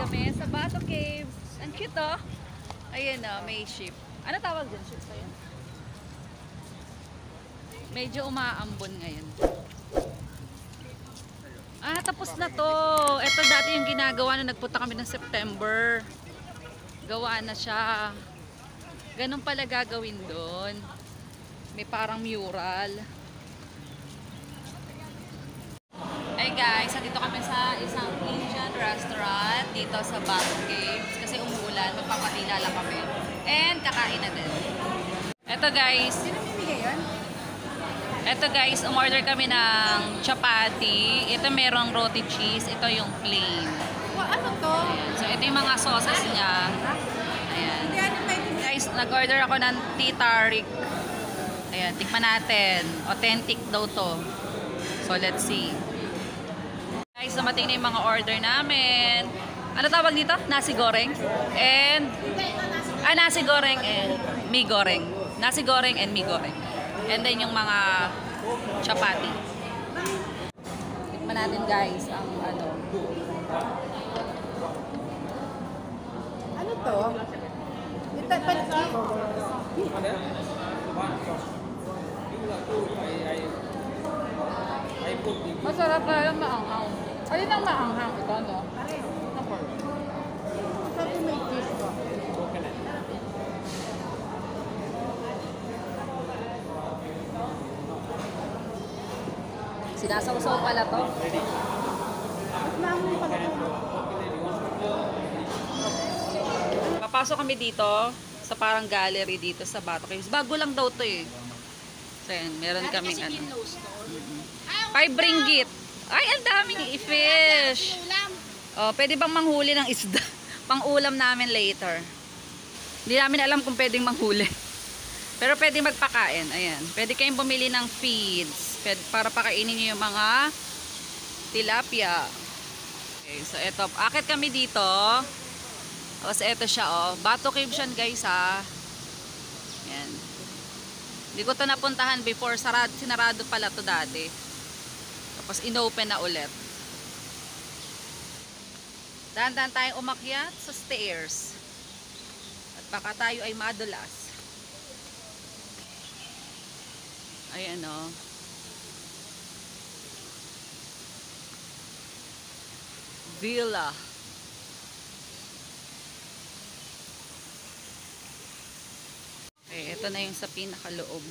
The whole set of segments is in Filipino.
kami sa Bato Caves. Ang cute oh. Ayan oh, may ship. Ano tawag dyan? Ship pa yan? Medyo umaambon ngayon. Ah, tapos na to. Ito dati yung ginagawa na nagpunta kami ng September. Gawa na siya. Ganun pala gagawin doon. May parang mural. Hey guys, dito kami sa isang Indian restaurant dito sa Bato Caves. Kasi umuulan, magpapatila lang kami. And kakain na din. Ito guys. Sino bibigay yun? Ito guys, umorder kami ng chapati. Ito merong roti cheese. Ito yung plain. Ano to? Ayan. So ito yung mga sauces niya. Ayan. Guys, nag-order ako ng tea tarik. Ayan, tikman natin. Authentic daw to. So let's see. Guys, dumating na yung mga order namin. Ano tawag dito? Nasi goreng. And nasi goreng and mi goreng. Nasi goreng and mi goreng. And then yung mga chapati. Tikman natin guys ang ano. Ano to? Ito pansit. Masarap na yung maanghang. Alin ang maanghang? Ito no? Sabi may cheese ba? Sinasawsaw pala to. Papasok kami dito sa parang gallery dito sa Bato Caves. Bago lang daw to eh. So yan, meron kaming ano. 5 ringgit. Ay, ang daming fish. Oh, pwede bang manghuli ng isda? Pang-ulam namin later. Hindi namin alam kung pwedeng manghuli. Pero pwede magpakain. Ayan. Pwede kayong bumili ng feeds. Para pakainin nyo yung mga tilapia. Okay, so eto. Akit kami dito. Tapos eto siya oh. Bato Cave siya guys ha. Ayan. Hindi ko to napuntahan before. Sinarado pala to dati. Tapos inopen na ulit. Dahan-dahan tayong umakyat sa stairs. At baka tayo ay madulas. Ayan o. Villa. Okay, ito na yung sa pinakaloob.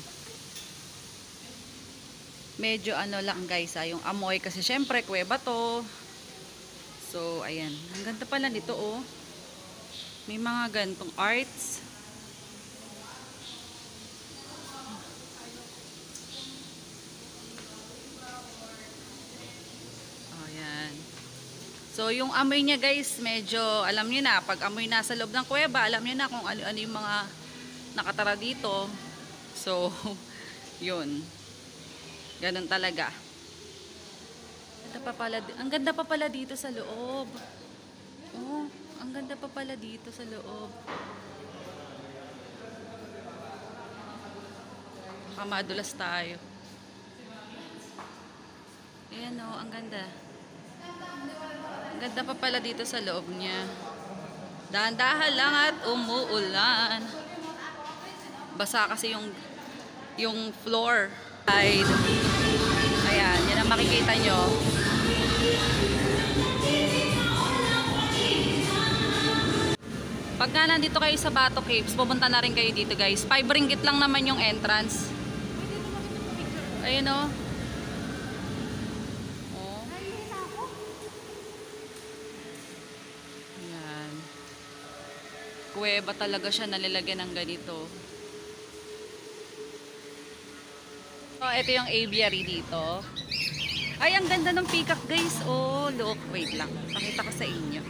Medyo ano lang guys yung amoy kasi syempre kuweba to. So ayan, ang ganda pala nito oh. May mga gantong arts. Ayan. So yung amoy niya guys, medyo alam niyo na pag amoy nasa loob ng kuweba, alam niyo na kung ano yung mga nakatara dito. So yun. Ganun talaga. Ang ganda pa pala dito sa loob. Oh, ang ganda pa pala dito sa loob. Baka madulas tayo. Ayan oh, ang ganda. Ang ganda pa pala dito sa loob niya. Dahan-dahan lang at umuulan. Basa kasi yung floor. Ayan, yan ang makikita nyo. Pagka nandito kayo sa Bato Caves, pupunta na rin kayo dito guys. 5 ringgit lang naman yung entrance. Ayun o. Oh. Ayan. Kuweba talaga siya nalilagyan ng ganito. So, ito yung aviary dito. Ay, ang ganda ng peacock guys. Oh, look. Wait lang. Pakita ko sa inyo.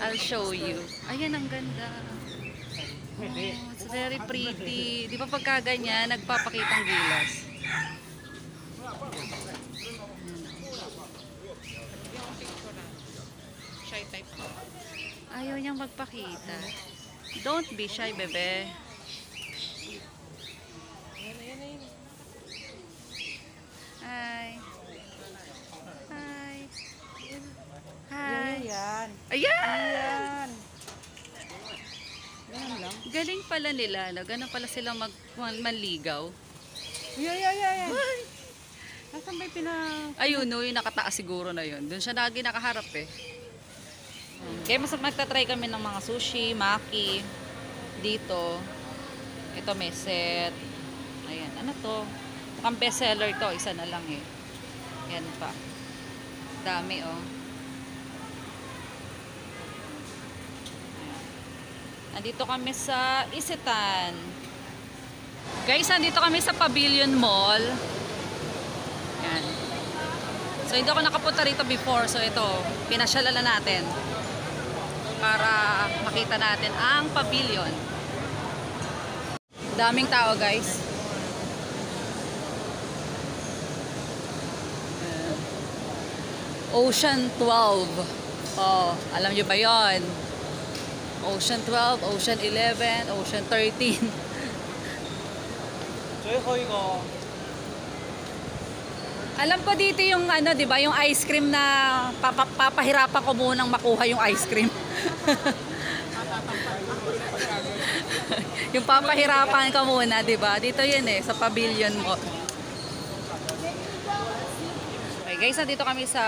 I'll show you. Ayan, ang ganda. Oh, it's very pretty. Di ba pagka ganyan, nagpapakitang gilas. Ayaw niyang magpakita. Don't be shy, bebe. Hi. Hi. Hi. Yan. Ayan! galing pala nila. Ganun pala sila manligaw. Yeah. Nasaan ba yung Ayun, no, yung nakataas siguro na yun. Doon siya lagi nakaharap eh. Kaya mas magta-try kami ng mga sushi, maki. Dito. Ito may set. Ayan, ano to? Mukhang bestseller to. Isa na lang eh. Yan pa. Dami oh. Ayan. Nandito kami sa Isetan. Guys, nandito kami sa Pavilion Mall. Yan. So, hindi ako nakapunta rito before. So, ito, pinasyalala natin para makita natin ang pavilion. Daming tao, guys. Ocean 12. Oh, alam nyo ba yon? Ocean 12, Ocean 11, Ocean 13. Alam ko dito yung ano, 'di ba, yung ice cream na papahirapan ko munang makuha yung ice cream. Yung papahirapan ka muna, 'di ba? Dito 'yun eh, sa pavilion mo. Okay, guys, nandito kami sa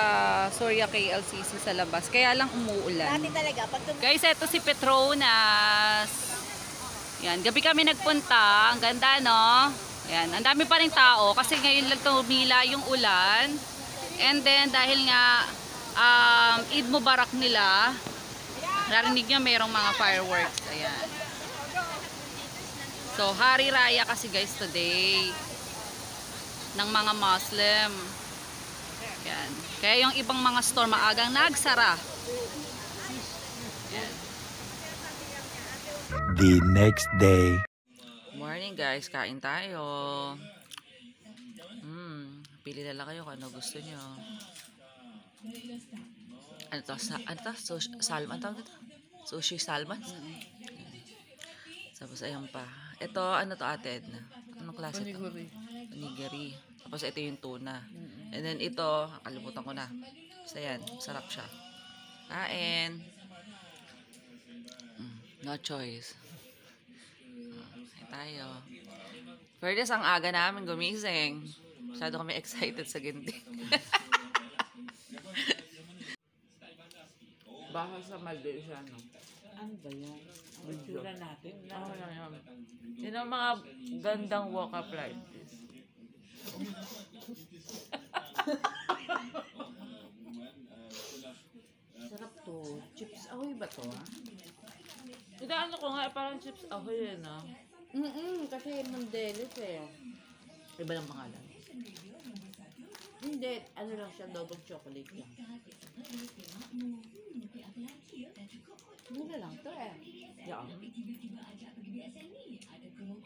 Surya KLCC sa labas. Kaya lang umuulan. Dati talaga, pag Guys, eto si Petronas. Yan, gabi kami nagpunta. Ang ganda, no? Yan, ang dami pa rin tao kasi ngayon lang tumila yung ulan. And then, dahil nga Eid Mubarak nila, narinig nyo mayroong mga fireworks. Ayan. So, Hari Raya kasi guys today ng mga Muslim. Yan. Kaya yung ibang mga store maagang nagsara. Yan. The next day. Morning guys, kain tayo. Pili na lang kayo kung ano gusto nyo. Ano to? Salmon tawag nito? Sushi salmon? Tapos ayun pa. Ito, ano to ate Edna? Anong klase to? Onigiri. Tapos ito yung tuna. And then ito, kalimutan ko na. Basta yan, sarap siya. Kain. No choice. Tayo. Fairness, ang aga namin gumising. Masyado kami excited sa ginting. Baka sa Maldives siya, no? ano ba yan? Ang itsura natin. Oo, yan. Yun ang mga gandang walk-up like this. Sarap to. Chips ahoy ba to, ha? Ano ko nga, parang chips ahoy yun, no? Kasi Mondelis eh. Iba ng pangalan. Hindi, ano lang siya, double chocolate lang. Mura lang to eh. Yeah.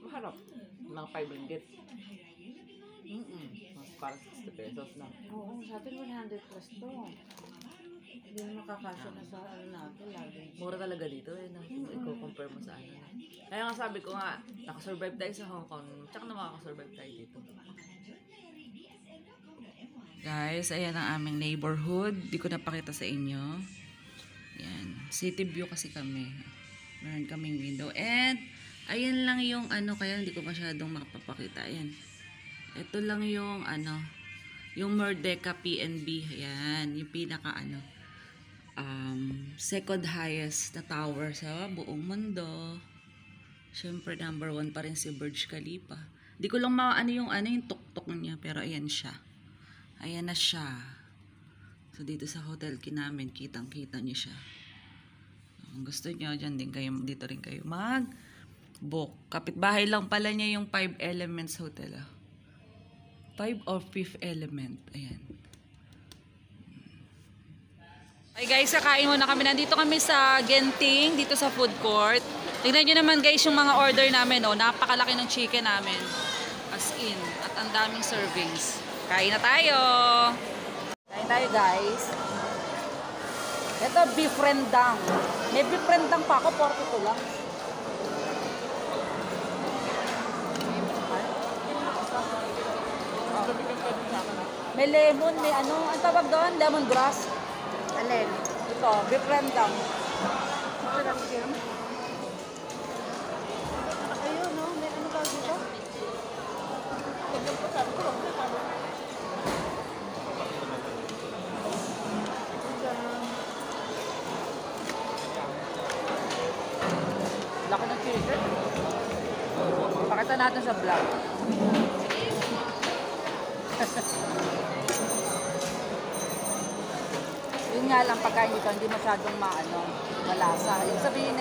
Maharap. Mga 5 ringgit. Parang 60 pesos lang. Oo, sa atin 100 plus to. Hindi na makakasya na sa ano natin lagi. Mura talaga dito eh. I-compare mo sa ano. Kaya nga sabi ko nga, nakasurvive tayo sa Hong Kong. Tsaka na makakasurvive tayo dito. Guys, ayan ang aming neighborhood. Di ko napakita sa inyo. Ayan. City view kasi kami. Meron kaming window. And, ayan lang yung ano, kaya hindi ko masyadong makapapakita. Ayan. Ito lang yung ano, yung Merdeka PNB. Ayan. Yung pinaka ano, second highest na tower sa buong mundo. Siyempre, number 1 pa rin si Burj Khalifa. Di ko lang maano yung tuktok niya. Pero ayan siya. Ayan na siya. So, dito sa hotel namin, kitang-kita niyo siya. Kung gusto niyo, dyan din kayo, dito rin kayo mag-book. Kapitbahay lang pala niya yung 5 Elements Hotel. 5 or 5th Element. Ayan. Ay guys, kakain muna kami. Nandito kami sa Genting, dito sa food court. Tignan nyo naman guys yung mga order namin. Oh. Napakalaki ng chicken namin. As in. At ang daming servings. Kain na tayo. Kain tayo guys. Ito beef rendang. May beef rendang pa ako. 42 lang. May lemon. May ano. Ang tawag doon? Lemongrass. Alin? Ito. Beef rendang. Sarap yun. Pakita natin sa vlog. Yun nga lang, pagkain dito, hindi masyadong malasa. Ibig sabihin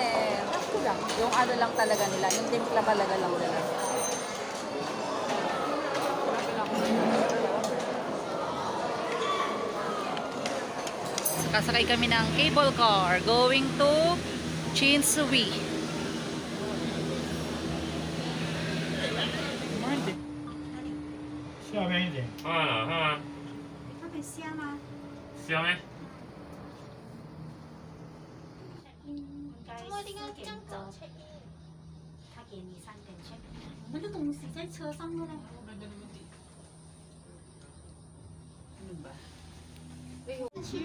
sakto lang. Yung ano lang talaga nila, yung timpla talaga lang nila. Kasakay kami ng cable car going to Chinsui. 下边一点。看看哪？看看。它很香吗？香没？应该4点多，他给你3点去。那个东西在车上的呢。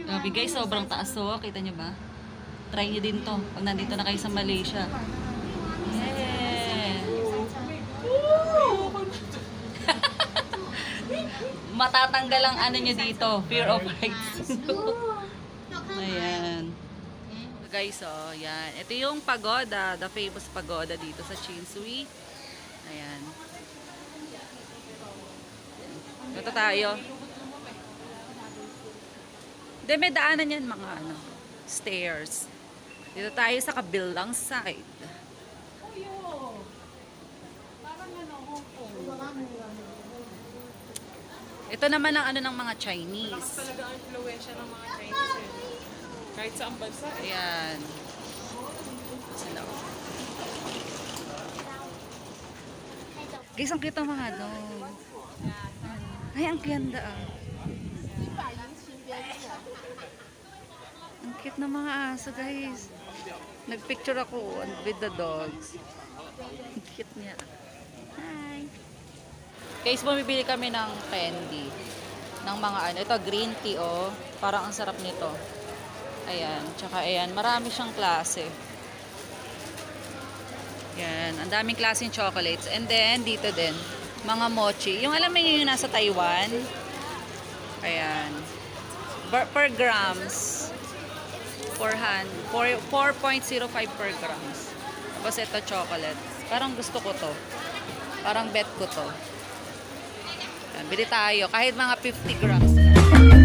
Grabe guys, sobrang taas to. Kita nyo ba? Try nyo din to pag nandito na kayo sa Malaysia. Yeah. Matatanggal ang ano nyo dito. Fear of heights. Ayan. Guys, yan. Ito yung pagoda. The famous pagoda dito sa Chinsui. Ayan. Ito tayo. Hindi, may daanan yan mga stairs. Dito tayo sa kabilang side. Ito naman ang ng mga Chinese. Talaga ang influensya ng mga Chinese eh. Kahit saan bansa. Ayan. Sila. Guys, ang cute ang mga dog. Ay, ang ganda Ang cute ng mga aso, guys. Nagpicture ako with the dogs. Ang cute niya. Hi! Guys, bumibili kami ng candy. Ng mga ito, green tea, oh. Parang ang sarap nito. Ayan. Tsaka, ayan. Marami siyang klase. Yan. Ang daming klaseng chocolates. And then, dito din. Mga mochi. Yung alam mo yung nasa Taiwan. Ayan. Per grams. 4.05 per grams. Tapos ito chocolate. Parang gusto ko to. Parang bet ko to. Ayan, bili tayo. Kahit mga 50 grams.